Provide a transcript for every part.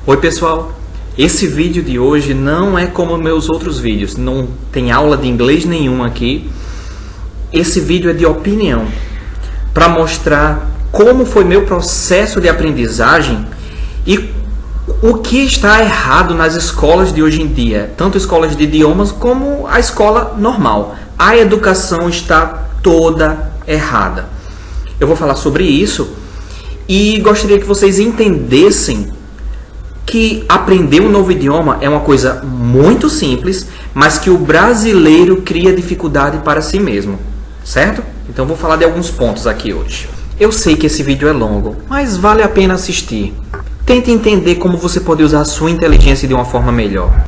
Oi pessoal, esse vídeo de hoje não é como meus outros vídeos, não tem aula de inglês nenhuma aqui. Esse vídeo é de opinião, para mostrar como foi meu processo de aprendizagem e o que está errado nas escolas de hoje em dia, tanto escolas de idiomas como a escola normal. A educação está toda errada. Eu vou falar sobre isso e gostaria que vocês entendessem que aprender um novo idioma é uma coisa muito simples, mas que o brasileiro cria dificuldade para si mesmo, certo? Então vou falar de alguns pontos aqui hoje. Eu sei que esse vídeo é longo, mas vale a pena assistir. Tente entender como você pode usar a sua inteligência de uma forma melhor.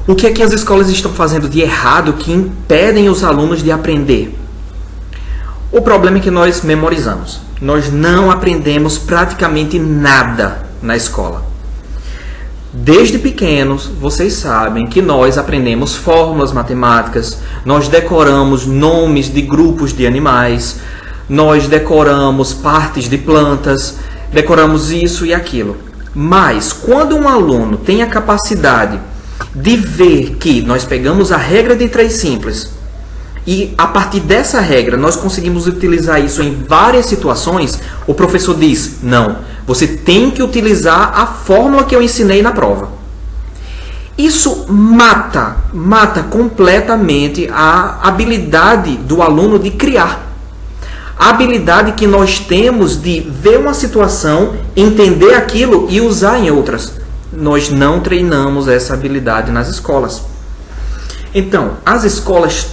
O que é que as escolas estão fazendo de errado que impedem os alunos de aprender? O problema é que nós memorizamos. Nós não aprendemos praticamente nada na escola. Desde pequenos, vocês sabem que nós aprendemos fórmulas matemáticas, nós decoramos nomes de grupos de animais, nós decoramos partes de plantas, decoramos isso e aquilo. Mas, quando um aluno tem a capacidade de ver que nós pegamos a regra de 3 simples e, a partir dessa regra, nós conseguimos utilizar isso em várias situações, o professor diz, não, você tem que utilizar a fórmula que eu ensinei na prova. Isso mata completamente a habilidade do aluno de criar. A habilidade que nós temos de ver uma situação, entender aquilo e usar em outras. Nós não treinamos essa habilidade nas escolas. Então, as escolas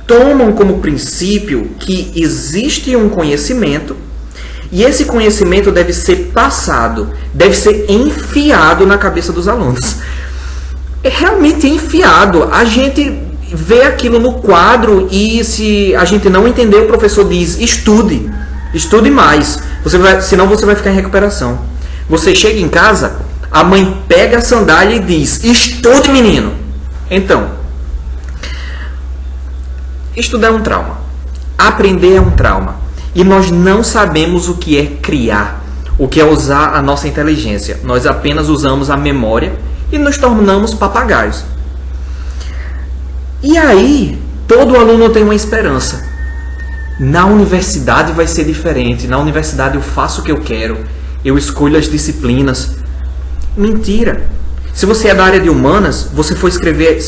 tomam como princípio que existe um conhecimento e esse conhecimento deve ser passado, deve ser enfiado na cabeça dos alunos. É realmente enfiado. A gente vê aquilo no quadro e se a gente não entender, o professor diz, estude mais, senão você vai ficar em recuperação. Você chega em casa, a mãe pega a sandália e diz, estude menino. Então, estudar é um trauma, aprender é um trauma. E nós não sabemos o que é criar, o que é usar a nossa inteligência. Nós apenas usamos a memória e nos tornamos papagaios. E aí, todo aluno tem uma esperança. Na universidade vai ser diferente. Na universidade eu faço o que eu quero. Eu escolho as disciplinas. Mentira. Se você é da área de humanas, se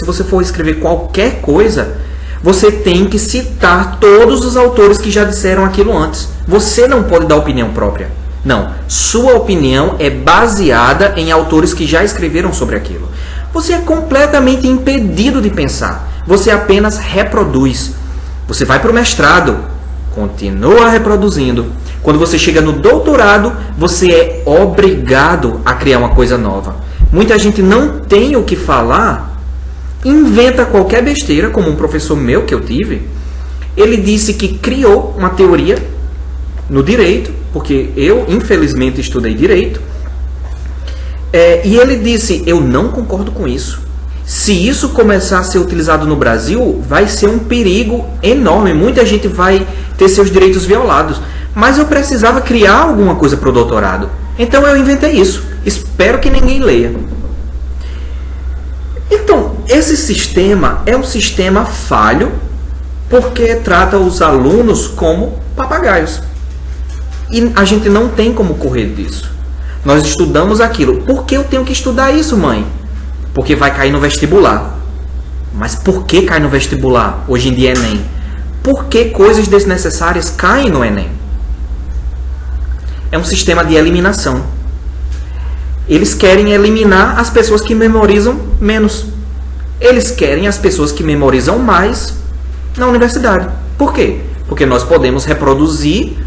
você for escrever qualquer coisa, você tem que citar todos os autores que já disseram aquilo antes. Você não pode dar opinião própria. Não. Sua opinião é baseada em autores que já escreveram sobre aquilo. Você é completamente impedido de pensar. Você apenas reproduz. Você vai para o mestrado, continua reproduzindo. Quando você chega no doutorado, você é obrigado a criar uma coisa nova. Muita gente não tem o que falar, inventa qualquer besteira, como um professor meu que eu tive. Ele disse que criou uma teoria no direito, porque eu, infelizmente, estudei direito. E ele disse, eu não concordo com isso. Se isso começar a ser utilizado no Brasil, vai ser um perigo enorme. Muita gente vai ter seus direitos violados. Mas eu precisava criar alguma coisa para o doutorado. Então eu inventei isso. Espero que ninguém leia. Então, esse sistema é um sistema falho, porque trata os alunos como papagaios. E a gente não tem como correr disso. Nós estudamos aquilo. Por que eu tenho que estudar isso, mãe? Porque vai cair no vestibular. Mas por que cai no vestibular? Hoje em dia é Enem. Por que coisas desnecessárias caem no Enem? É um sistema de eliminação. Eles querem eliminar as pessoas que memorizam menos. Eles querem as pessoas que memorizam mais na universidade. Por quê? Porque nós podemos reproduzir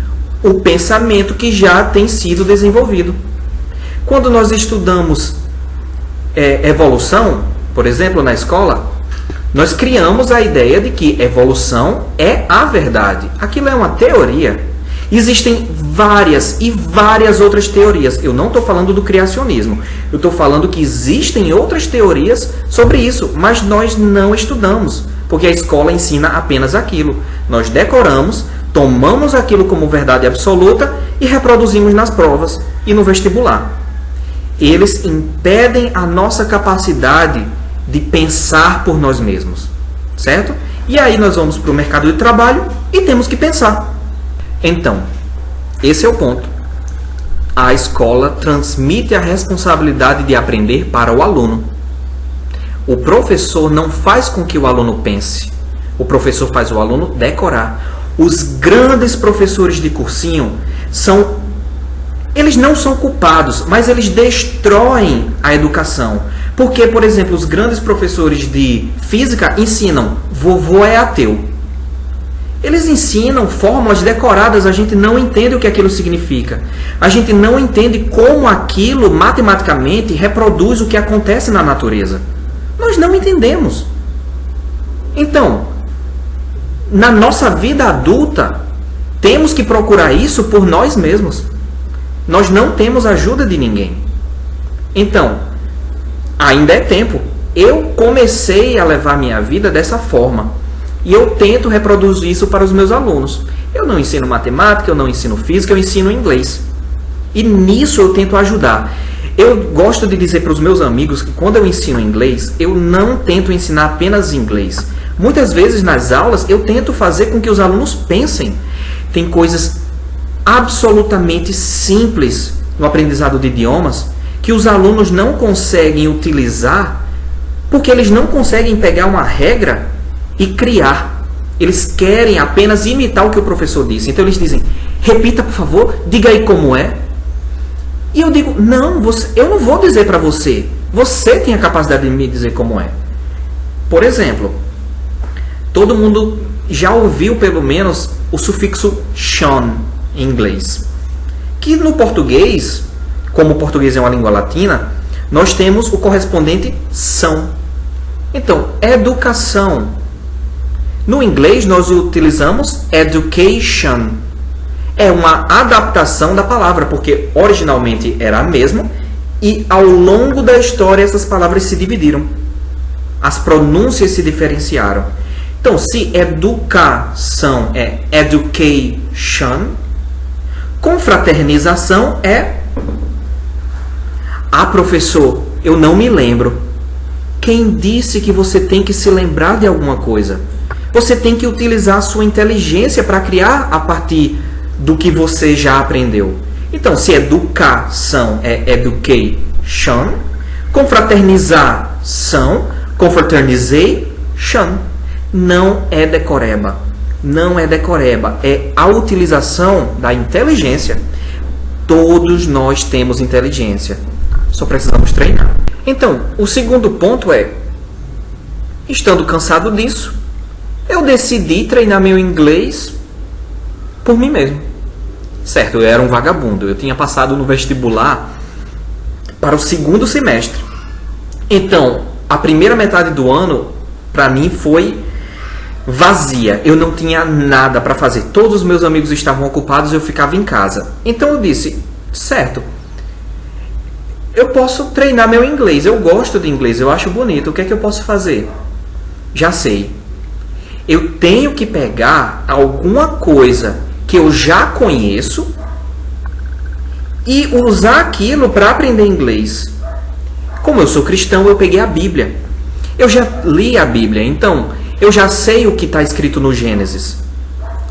o pensamento que já tem sido desenvolvido. Quando nós estudamos evolução, por exemplo, na escola, nós criamos a ideia de que evolução é a verdade. Aquilo é uma teoria. Existem várias e várias outras teorias. Eu não estou falando do criacionismo. Eu estou falando que existem outras teorias sobre isso, mas nós não estudamos, porque a escola ensina apenas aquilo. Nós decoramos, tomamos aquilo como verdade absoluta e reproduzimos nas provas e no vestibular. eles impedem a nossa capacidade de pensar por nós mesmos, certo? E aí nós vamos para o mercado de trabalho e temos que pensar. Então, esse é o ponto. A escola transmite a responsabilidade de aprender para o aluno. O professor não faz com que o aluno pense. O professor faz o aluno decorar. Os grandes professores de cursinho eles não são culpados, mas eles destroem a educação. Porque, por exemplo, os grandes professores de física ensinam vovô é ateu. Eles ensinam fórmulas decoradas, a gente não entende o que aquilo significa. A gente não entende como aquilo matematicamente reproduz o que acontece na natureza. Nós não entendemos. Então, na nossa vida adulta, temos que procurar isso por nós mesmos. Nós não temos ajuda de ninguém. Então, ainda é tempo. Eu comecei a levar minha vida dessa forma. E eu tento reproduzir isso para os meus alunos. Eu não ensino matemática, eu não ensino física, eu ensino inglês. E nisso eu tento ajudar. Eu gosto de dizer para os meus amigos que quando eu ensino inglês, eu não tento ensinar apenas inglês. Muitas vezes nas aulas eu tento fazer com que os alunos pensem. Tem coisas absolutamente simples no aprendizado de idiomas que os alunos não conseguem utilizar porque eles não conseguem pegar uma regra e criar. Eles querem apenas imitar o que o professor disse. Então eles dizem, repita por favor, diga aí como é. E eu digo, não, eu não vou dizer para você. Você tem a capacidade de me dizer como é. Por exemplo, todo mundo já ouviu pelo menos o sufixo "shon" em inglês. Que no português, como o português é uma língua latina, nós temos o correspondente "são". Então, educação. No inglês nós utilizamos education. É uma adaptação da palavra, porque originalmente era a mesma e ao longo da história essas palavras se dividiram. As pronúncias se diferenciaram. Então, se educação é education, confraternização é... Ah, professor, eu não me lembro. Quem disse que você tem que se lembrar de alguma coisa? Você tem que utilizar a sua inteligência para criar a partir do que você já aprendeu. Então, se educação é education, confraternização, confraternization, não é decoreba. Não é decoreba. É a utilização da inteligência. Todos nós temos inteligência. Só precisamos treinar. Então, o segundo ponto é, estando cansado disso, eu decidi treinar meu inglês por mim mesmo. Certo, eu era um vagabundo. Eu tinha passado no vestibular para o segundo semestre. Então, a primeira metade do ano, para mim, foi vazia. Eu não tinha nada para fazer. Todos os meus amigos estavam ocupados e eu ficava em casa. Então eu disse, certo, eu posso treinar meu inglês. Eu gosto de inglês, eu acho bonito. O que é que eu posso fazer? Já sei. Eu tenho que pegar alguma coisa que eu já conheço e usar aquilo para aprender inglês. Como eu sou cristão, eu peguei a Bíblia. Eu já li a Bíblia, então eu já sei o que está escrito no Gênesis.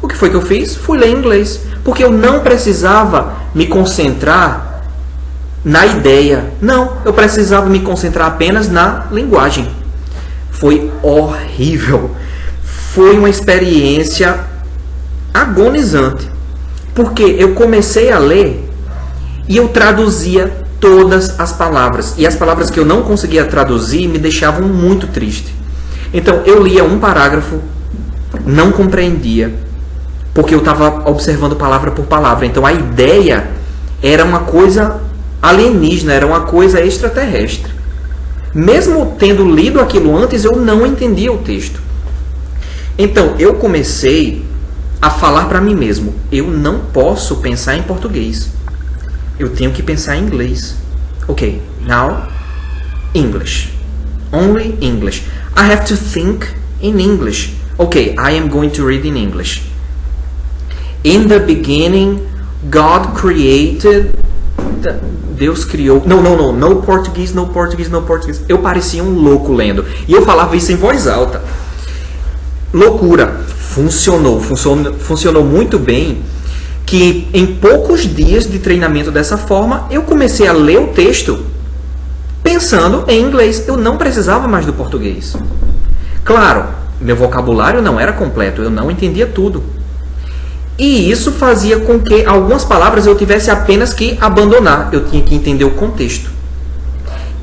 O que foi que eu fiz? Fui ler inglês, porque eu não precisava me concentrar na ideia. Não, eu precisava me concentrar apenas na linguagem. Foi horrível. Foi uma experiência agonizante, porque eu comecei a ler e eu traduzia todas as palavras, e as palavras que eu não conseguia traduzir me deixavam muito triste. Então eu lia um parágrafo, não compreendia, porque eu estava observando palavra por palavra. Então a ideia era uma coisa alienígena, era uma coisa extraterrestre. Mesmo tendo lido aquilo antes, eu não entendia o texto. Então eu comecei a falar para mim mesmo, eu não posso pensar em português. Eu tenho que pensar em inglês. Ok, now English. Only English. I have to think in English. Ok, I am going to read in English. In the beginning, God created Deus criou... Não, no português, no português, no português. Eu parecia um louco lendo. E eu falava isso em voz alta. Loucura. Funcionou muito bem, que em poucos dias de treinamento dessa forma, eu comecei a ler o texto pensando em inglês. Eu não precisava mais do português. Claro, meu vocabulário não era completo, eu não entendia tudo. E isso fazia com que algumas palavras eu tivesse apenas que abandonar. Eu tinha que entender o contexto.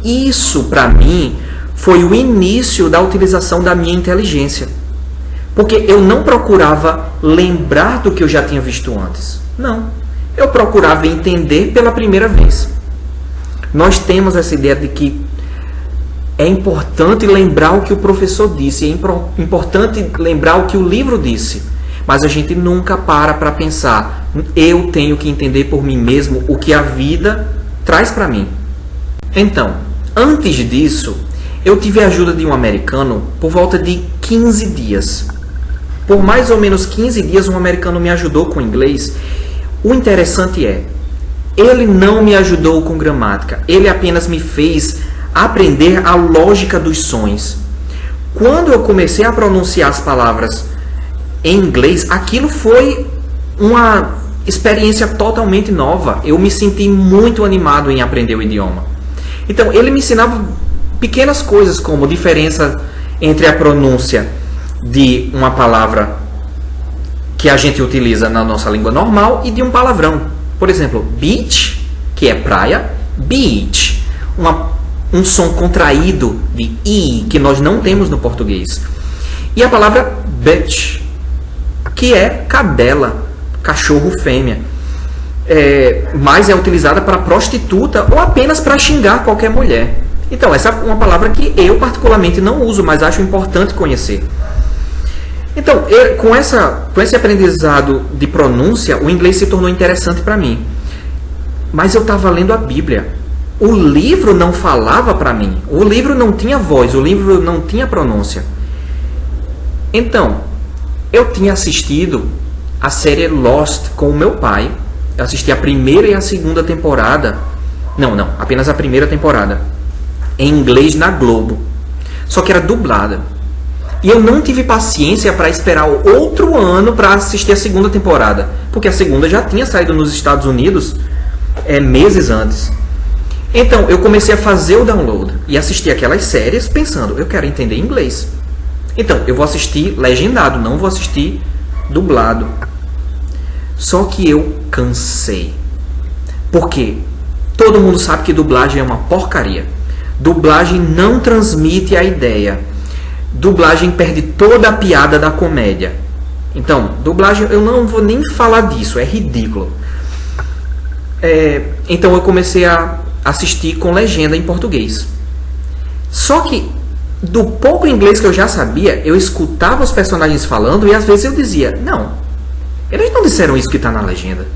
Isso, para mim, foi o início da utilização da minha inteligência. Porque eu não procurava lembrar do que eu já tinha visto antes. Não. Eu procurava entender pela primeira vez. Nós temos essa ideia de que é importante lembrar o que o professor disse, é importante lembrar o que o livro disse. Mas a gente nunca para pensar, eu tenho que entender por mim mesmo o que a vida traz para mim. Então, antes disso, eu tive a ajuda de um americano por volta de 15 dias. Por mais ou menos 15 dias, um americano me ajudou com inglês. O interessante é, ele não me ajudou com gramática, ele apenas me fez aprender a lógica dos sons. Quando eu comecei a pronunciar as palavras em inglês, aquilo foi uma experiência totalmente nova. Eu me senti muito animado em aprender o idioma. Então, ele me ensinava pequenas coisas, como a diferença entre a pronúncia de uma palavra que a gente utiliza na nossa língua normal e de um palavrão. Por exemplo, beach, que é praia, beach. Um som contraído de I, que nós não temos no português. E a palavra bitch, que é cadela, cachorro fêmea. Mas é utilizada para prostituta ou apenas para xingar qualquer mulher. Então, essa é uma palavra que eu particularmente não uso, mas acho importante conhecer. Então, com esse aprendizado de pronúncia, o inglês se tornou interessante para mim. Mas eu estava lendo a Bíblia. O livro não falava para mim. O livro não tinha voz, o livro não tinha pronúncia. Então, eu tinha assistido a série Lost com o meu pai. Eu assisti a primeira e a segunda temporada. Não, apenas a primeira temporada. Em inglês na Globo. Só que era dublada. E eu não tive paciência para esperar outro ano para assistir a segunda temporada. Porque a segunda já tinha saído nos Estados Unidos meses antes. Então, eu comecei a fazer o download e assistir aquelas séries pensando, eu quero entender inglês. Então, eu vou assistir legendado, não vou assistir dublado. Só que eu cansei. Por quê? Todo mundo sabe que dublagem é uma porcaria. Dublagem não transmite a ideia. Dublagem perde toda a piada da comédia. Então, dublagem, eu não vou nem falar disso, é ridículo. Então, eu comecei a assistir com legenda em português. Só que, do pouco inglês que eu já sabia, eu escutava os personagens falando e às vezes eu dizia, não, eles não disseram isso que está na legenda.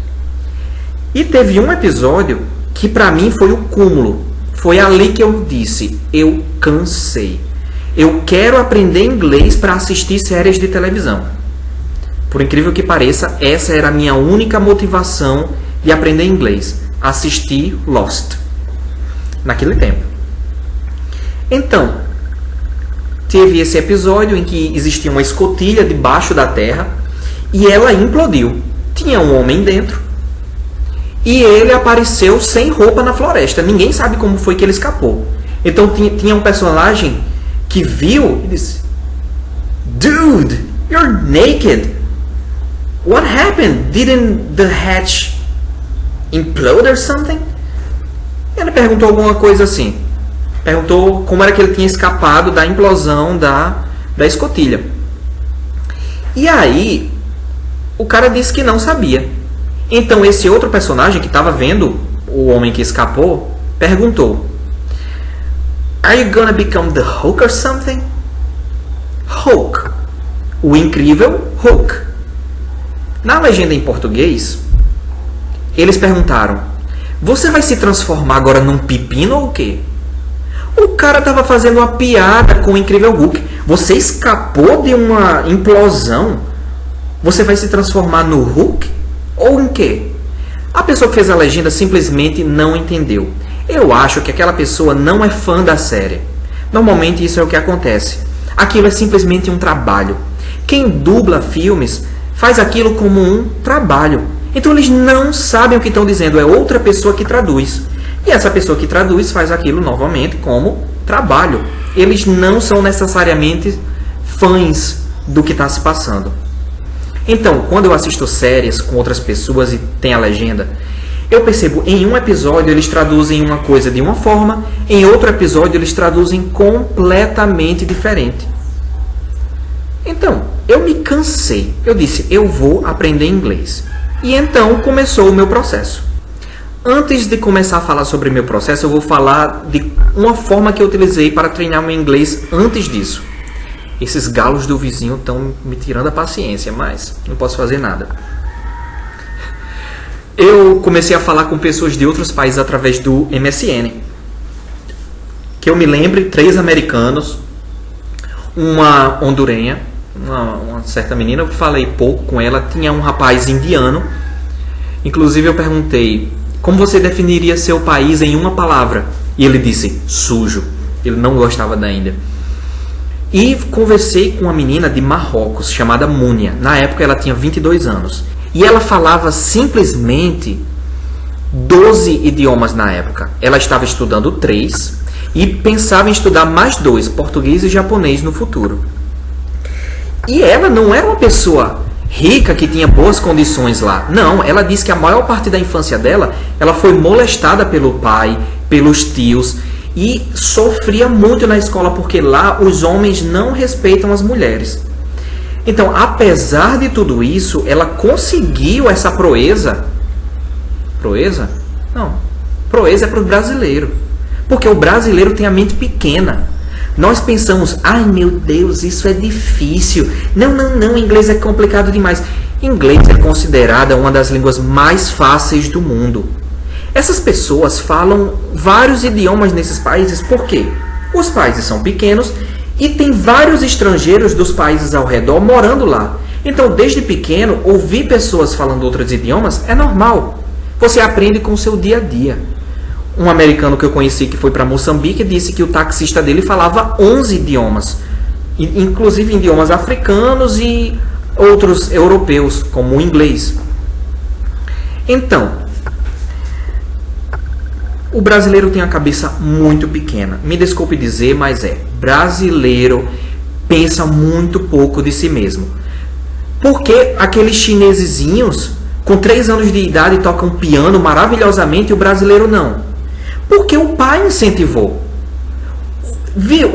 E teve um episódio que para mim foi o cúmulo. Foi ali que eu disse, eu cansei. Eu quero aprender inglês para assistir séries de televisão. Por incrível que pareça, essa era a minha única motivação de aprender inglês. Assistir Lost. Naquele tempo. Então, teve esse episódio em que existia uma escotilha debaixo da terra e ela implodiu. Tinha um homem dentro e ele apareceu sem roupa na floresta. Ninguém sabe como foi que ele escapou. Então tinha um personagem que viu e disse, Dude, you're naked. What happened? Didn't the hatch implode or something? Ele perguntou alguma coisa assim. Perguntou como era que ele tinha escapado da implosão da escotilha. E aí, o cara disse que não sabia. Então, esse outro personagem que estava vendo o homem que escapou, perguntou, Are you gonna become the Hulk or something? Hulk. O incrível Hulk. Na legenda em português, eles perguntaram, você vai se transformar agora num pepino ou o quê? O cara estava fazendo uma piada com o incrível Hulk. Você escapou de uma implosão? Você vai se transformar no Hulk? Ou em quê? A pessoa que fez a legenda simplesmente não entendeu. Eu acho que aquela pessoa não é fã da série. Normalmente isso é o que acontece. Aquilo é simplesmente um trabalho. Quem dubla filmes faz aquilo como um trabalho. Então eles não sabem o que estão dizendo, é outra pessoa que traduz. E essa pessoa que traduz faz aquilo novamente como trabalho. Eles não são necessariamente fãs do que está se passando. Então, quando eu assisto séries com outras pessoas e tem a legenda, eu percebo, em um episódio eles traduzem uma coisa de uma forma, em outro episódio eles traduzem completamente diferente. Então, eu me cansei. Eu disse, eu vou aprender inglês. E então começou o meu processo. Antes de começar a falar sobre o meu processo, eu vou falar de uma forma que eu utilizei para treinar meu inglês antes disso. Esses galos do vizinho estão me tirando a paciência, mas não posso fazer nada. Eu comecei a falar com pessoas de outros países através do MSN. Que eu me lembre, 3 americanos, uma hondurenha, uma certa menina, eu falei pouco com ela, tinha um rapaz indiano. Inclusive eu perguntei, como você definiria seu país em uma palavra? E ele disse, sujo. Ele não gostava da Índia. E conversei com uma menina de Marrocos, chamada Múnia. Na época ela tinha 22 anos. E ela falava simplesmente 12 idiomas na época. Ela estava estudando 3 e pensava em estudar mais 2, português e japonês, no futuro. E ela não era uma pessoa rica que tinha boas condições lá. Não, ela disse que a maior parte da infância dela, ela foi molestada pelo pai, pelos tios, e sofria muito na escola porque lá os homens não respeitam as mulheres. Então, apesar de tudo isso, ela conseguiu essa proeza. Proeza? Não. Proeza é para o brasileiro. Porque o brasileiro tem a mente pequena. Nós pensamos, ai meu Deus, isso é difícil. Não, inglês é complicado demais. Inglês é considerada uma das línguas mais fáceis do mundo. Essas pessoas falam vários idiomas nesses países, por quê? Os países são pequenos e tem vários estrangeiros dos países ao redor morando lá. Então, desde pequeno, ouvir pessoas falando outros idiomas é normal. Você aprende com o seu dia a dia. Um americano que eu conheci que foi para Moçambique disse que o taxista dele falava 11 idiomas, inclusive idiomas africanos e outros europeus, como o inglês. Então, o brasileiro tem a cabeça muito pequena. Me desculpe dizer, mas brasileiro pensa muito pouco de si mesmo. Porque aqueles chinesezinhos com 3 anos de idade tocam piano maravilhosamente e o brasileiro não? Porque o pai incentivou.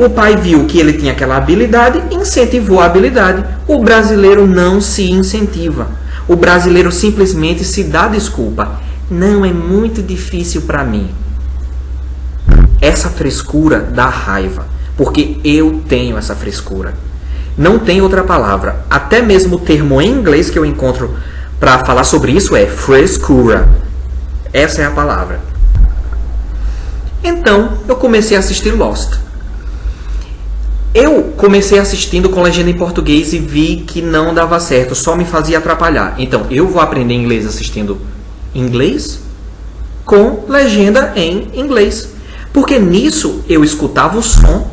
O pai viu que ele tinha aquela habilidade e incentivou a habilidade. O brasileiro não se incentiva. O brasileiro simplesmente se dá desculpa. Não, é muito difícil para mim. Essa frescura dá raiva, porque eu tenho essa frescura. Não tem outra palavra. Até mesmo o termo em inglês que eu encontro para falar sobre isso é frescura. Essa é a palavra. Então, eu comecei a assistir Lost. Eu comecei assistindo com legenda em português e vi que não dava certo, só me fazia atrapalhar. Então, eu vou aprender inglês assistindo inglês com legenda em inglês. Porque nisso eu escutava o som,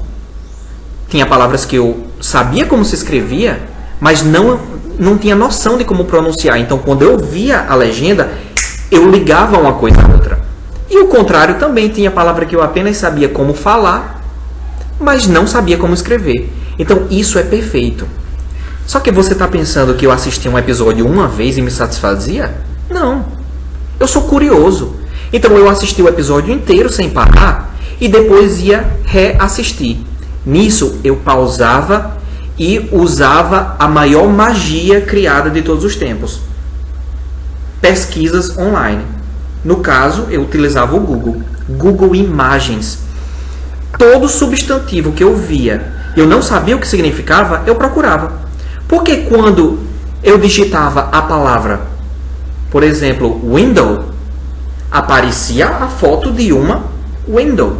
tinha palavras que eu sabia como se escrevia, mas não tinha noção de como pronunciar. Então, quando eu via a legenda, eu ligava uma coisa à outra. E o contrário também, tinha palavra que eu apenas sabia como falar, mas não sabia como escrever. Então, isso é perfeito. Só que você está pensando que eu assisti um episódio uma vez e me satisfazia? Não. Eu sou curioso. Então, eu assisti o episódio inteiro sem parar e depois ia reassistir. Nisso, eu pausava e usava a maior magia criada de todos os tempos. Pesquisas online. No caso, eu utilizava o Google Imagens. Todo substantivo que eu via, eu não sabia o que significava, eu procurava. Porque quando eu digitava a palavra, por exemplo, window, aparecia a foto de uma window.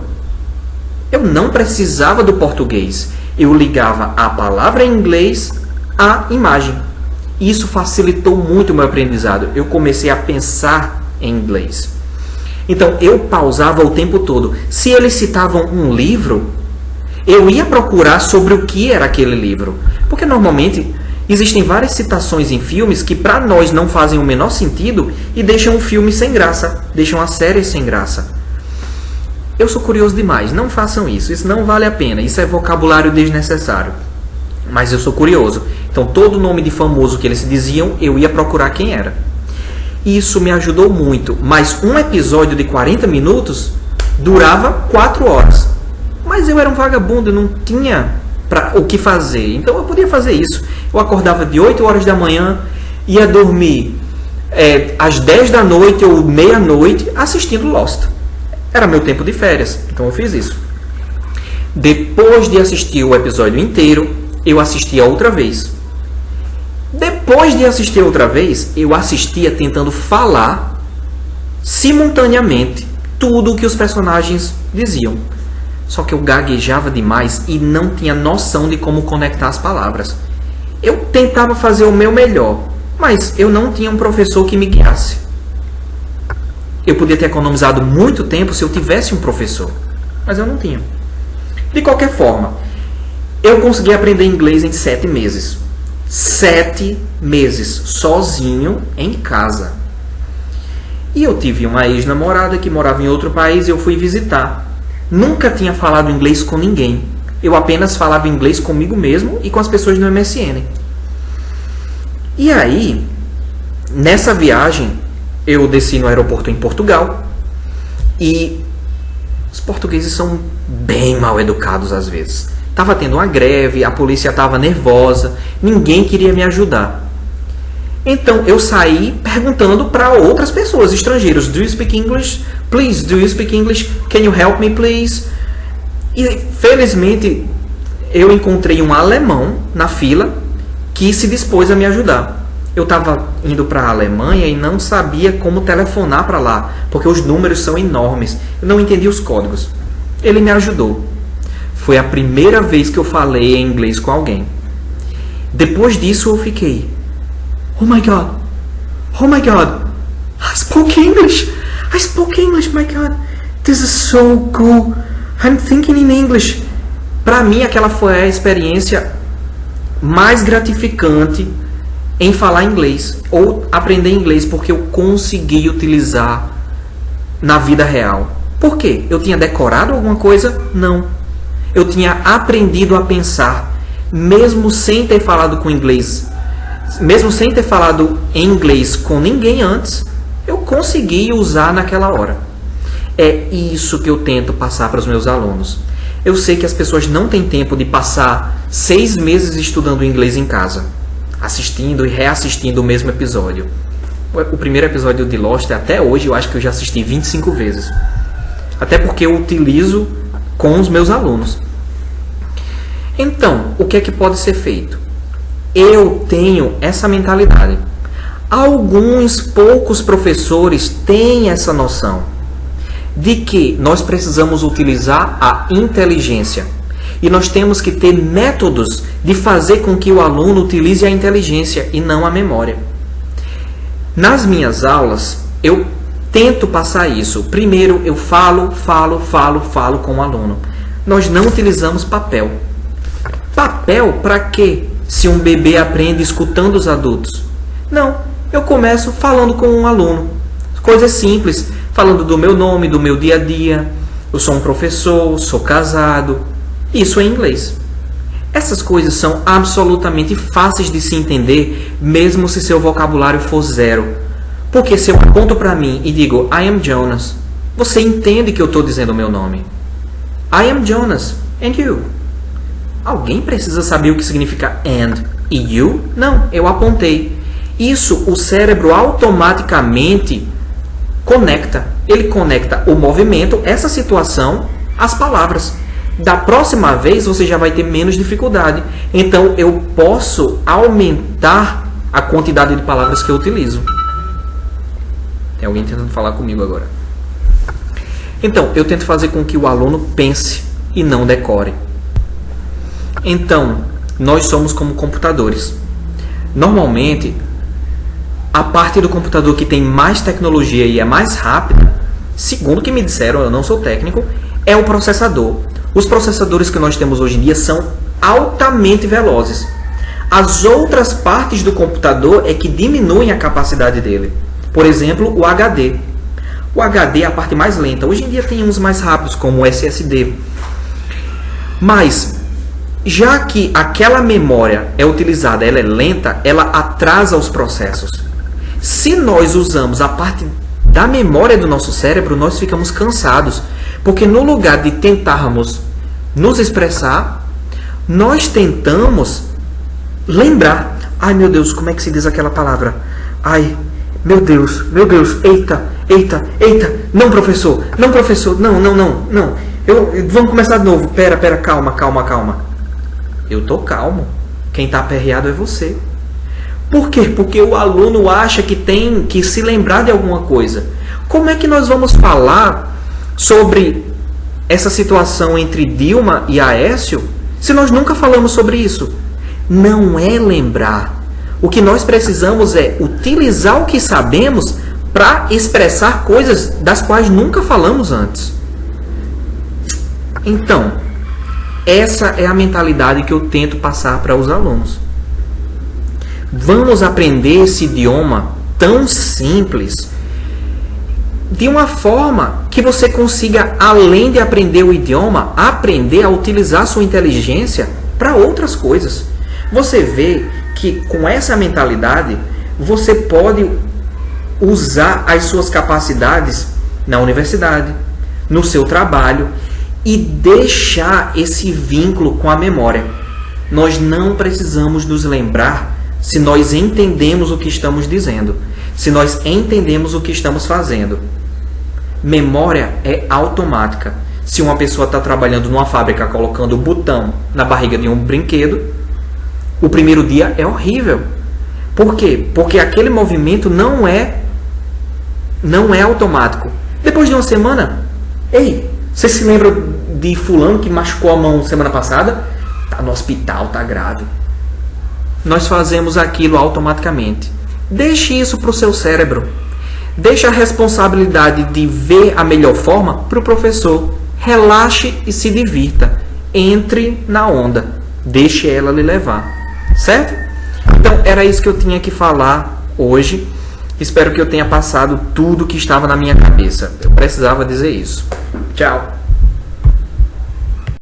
Eu não precisava do português. Eu ligava a palavra em inglês à imagem. Isso facilitou muito o meu aprendizado. Eu comecei a pensar em inglês. Então, eu pausava o tempo todo. Se eles citavam um livro, eu ia procurar sobre o que era aquele livro. Porque, normalmente, existem várias citações em filmes que, para nós, não fazem o menor sentido e deixam o filme sem graça, deixam a série sem graça. Eu sou curioso demais. Não façam isso. Isso não vale a pena. Isso é vocabulário desnecessário. Mas eu sou curioso. Então, todo nome de famoso que eles diziam, eu ia procurar quem era. Isso me ajudou muito. Mas um episódio de 40 minutos durava 4 horas. Mas eu era um vagabundo, eu não tinha o que fazer. Então, eu podia fazer isso. Eu acordava de 8 horas da manhã, ia dormir às 10 da noite ou meia-noite assistindo Lost. Era meu tempo de férias. Então, eu fiz isso. Depois de assistir o episódio inteiro, eu assistia outra vez. Depois de assistir outra vez, eu assistia tentando falar simultaneamente tudo o que os personagens diziam. Só que eu gaguejava demais e não tinha noção de como conectar as palavras. Eu tentava fazer o meu melhor, mas eu não tinha um professor que me guiasse. Eu podia ter economizado muito tempo se eu tivesse um professor, mas eu não tinha. De qualquer forma, eu consegui aprender inglês em 7 meses. 7 meses, sozinho, em casa. E eu tive uma ex-namorada que morava em outro país e eu fui visitar. Nunca tinha falado inglês com ninguém. Eu apenas falava inglês comigo mesmo e com as pessoas no MSN. E aí, nessa viagem, eu desci no aeroporto em Portugal e os portugueses são bem mal educados às vezes. Estava tendo uma greve, a polícia estava nervosa, ninguém queria me ajudar. Então eu saí perguntando para outras pessoas, estrangeiros: Do you speak English? Please, do you speak English? Can you help me, please? E felizmente eu encontrei um alemão na fila que se dispôs a me ajudar. Eu estava indo para a Alemanha e não sabia como telefonar para lá, porque os números são enormes. Eu não entendi os códigos. Ele me ajudou. Foi a primeira vez que eu falei em inglês com alguém. Depois disso eu fiquei: Oh my God! Oh my God! I spoke English! I spoke English, my God! This is so cool! I'm thinking in English! Para mim, aquela foi a experiência mais gratificante em falar inglês ou aprender inglês, porque eu consegui utilizar na vida real. Por quê? Eu tinha decorado alguma coisa? Não. Eu tinha aprendido a pensar, mesmo sem ter falado com inglês, mesmo sem ter falado em inglês com ninguém antes, eu consegui usar naquela hora. É isso que eu tento passar para os meus alunos. Eu sei que as pessoas não têm tempo de passar 6 meses estudando inglês em casa, assistindo e reassistindo o mesmo episódio. O primeiro episódio de Lost, até hoje, eu acho que eu já assisti 25 vezes. Até porque eu utilizo com os meus alunos. Então, o que é que pode ser feito? Eu tenho essa mentalidade. Alguns poucos professores têm essa noção de que nós precisamos utilizar a inteligência. E nós temos que ter métodos de fazer com que o aluno utilize a inteligência e não a memória. Nas minhas aulas, eu tento passar isso. Primeiro, eu falo com o aluno. Nós não utilizamos papel. Papel para quê? Se um bebê aprende escutando os adultos. Não, eu começo falando com um aluno. Coisas simples, falando do meu nome, do meu dia a dia. Eu sou um professor, sou casado. Isso em inglês. Essas coisas são absolutamente fáceis de se entender, mesmo se seu vocabulário for 0. Porque se eu aponto para mim e digo I am Jonas, você entende que eu estou dizendo o meu nome. I am Jonas, and you? Alguém precisa saber o que significa and e you? Não, eu apontei. Isso o cérebro automaticamente conecta. Ele conecta o movimento, essa situação, às palavras. Da próxima vez você já vai ter menos dificuldade. Então eu posso aumentar a quantidade de palavras que eu utilizo. Tem alguém tentando falar comigo agora. Então, eu tento fazer com que o aluno pense e não decore. Então, nós somos como computadores. Normalmente, a parte do computador que tem mais tecnologia e é mais rápida, segundo o que me disseram, eu não sou técnico, é o processador. Os processadores que nós temos hoje em dia são altamente velozes. As outras partes do computador é que diminuem a capacidade dele. Por exemplo, o HD. O HD é a parte mais lenta. Hoje em dia tem uns mais rápidos, como o SSD. Mas, já que aquela memória é utilizada, ela é lenta, ela atrasa os processos. Se nós usamos a parte da memória do nosso cérebro, nós ficamos cansados. Porque no lugar de tentarmos nos expressar, nós tentamos lembrar. Ai, meu Deus, como é que se diz aquela palavra? Ai, meu Deus, eita, não, professor, não. Vamos começar de novo. Pera, calma. Eu tô calmo. Quem tá aperreado é você. Por quê? Porque o aluno acha que tem que se lembrar de alguma coisa. Como é que nós vamos falar sobre essa situação entre Dilma e Aécio se nós nunca falamos sobre isso? Não é lembrar. O que nós precisamos é utilizar o que sabemos para expressar coisas das quais nunca falamos antes. Então, essa é a mentalidade que eu tento passar para os alunos. Vamos aprender esse idioma tão simples, de uma forma que você consiga, além de aprender o idioma, aprender a utilizar sua inteligência para outras coisas. Você vê que com essa mentalidade, você pode usar as suas capacidades na universidade, no seu trabalho e deixar esse vínculo com a memória. Nós não precisamos nos lembrar se nós entendemos o que estamos dizendo, se nós entendemos o que estamos fazendo. Memória é automática. Se uma pessoa está trabalhando numa fábrica colocando o botão na barriga de um brinquedo, o primeiro dia é horrível. Por quê? Porque aquele movimento não é automático. Depois de uma semana, ei, você se lembra de fulano que machucou a mão semana passada? Tá no hospital, tá grave. Nós fazemos aquilo automaticamente. Deixe isso para o seu cérebro. Deixe a responsabilidade de ver a melhor forma para o professor. Relaxe e se divirta. Entre na onda. Deixe ela lhe levar. Certo? Então, era isso que eu tinha que falar hoje. Espero que eu tenha passado tudo que estava na minha cabeça. Eu precisava dizer isso. Tchau.